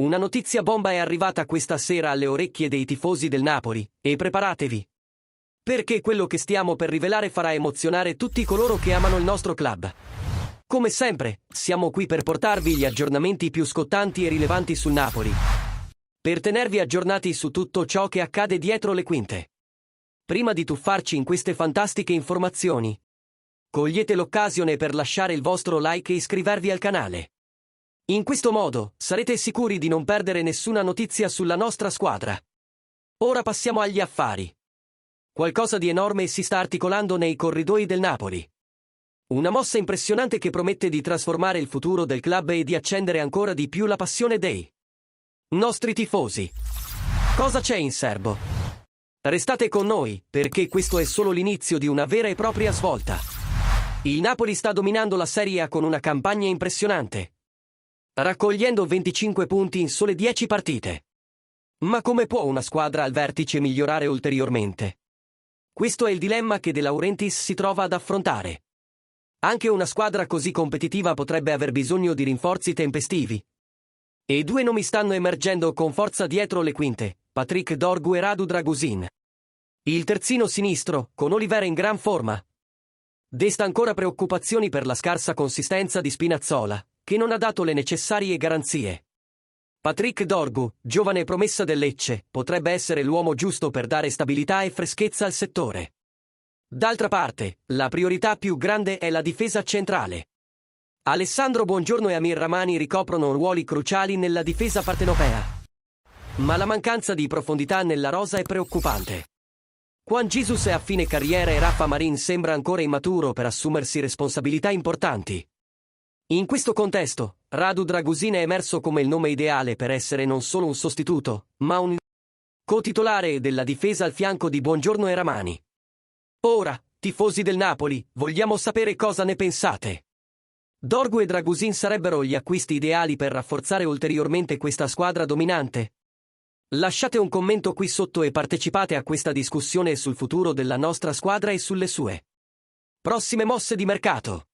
Una notizia bomba è arrivata questa sera alle orecchie dei tifosi del Napoli, e preparatevi. Perché quello che stiamo per rivelare farà emozionare tutti coloro che amano il nostro club. Come sempre, siamo qui per portarvi gli aggiornamenti più scottanti e rilevanti sul Napoli. Per tenervi aggiornati su tutto ciò che accade dietro le quinte. Prima di tuffarci in queste fantastiche informazioni, cogliete l'occasione per lasciare il vostro like e iscrivervi al canale. In questo modo, sarete sicuri di non perdere nessuna notizia sulla nostra squadra. Ora passiamo agli affari. Qualcosa di enorme si sta articolando nei corridoi del Napoli. Una mossa impressionante che promette di trasformare il futuro del club e di accendere ancora di più la passione dei nostri tifosi. Cosa c'è in serbo? Restate con noi, perché questo è solo l'inizio di una vera e propria svolta. Il Napoli sta dominando la Serie A con una campagna impressionante, raccogliendo 25 punti in sole 10 partite. Ma come può una squadra al vertice migliorare ulteriormente? Questo è il dilemma che De Laurentiis si trova ad affrontare. Anche una squadra così competitiva potrebbe aver bisogno di rinforzi tempestivi. E due nomi stanno emergendo con forza dietro le quinte, Patrick Dorgu e Radu Dragusin. Il terzino sinistro, con Oliveira in gran forma, desta ancora preoccupazioni per la scarsa consistenza di Spinazzola, che non ha dato le necessarie garanzie. Patrick Dorgu, giovane promessa del Lecce, potrebbe essere l'uomo giusto per dare stabilità e freschezza al settore. D'altra parte, la priorità più grande è la difesa centrale. Alessandro Buongiorno e Amir Rahmani ricoprono ruoli cruciali nella difesa partenopea. Ma la mancanza di profondità nella rosa è preoccupante. Juan Jesus è a fine carriera e Rafa Marin sembra ancora immaturo per assumersi responsabilità importanti. In questo contesto, Radu Dragusin è emerso come il nome ideale per essere non solo un sostituto, ma un co-titolare della difesa al fianco di Buongiorno e Rahmani. Ora, tifosi del Napoli, vogliamo sapere cosa ne pensate. Dorgu e Dragusin sarebbero gli acquisti ideali per rafforzare ulteriormente questa squadra dominante? Lasciate un commento qui sotto e partecipate a questa discussione sul futuro della nostra squadra e sulle sue prossime mosse di mercato.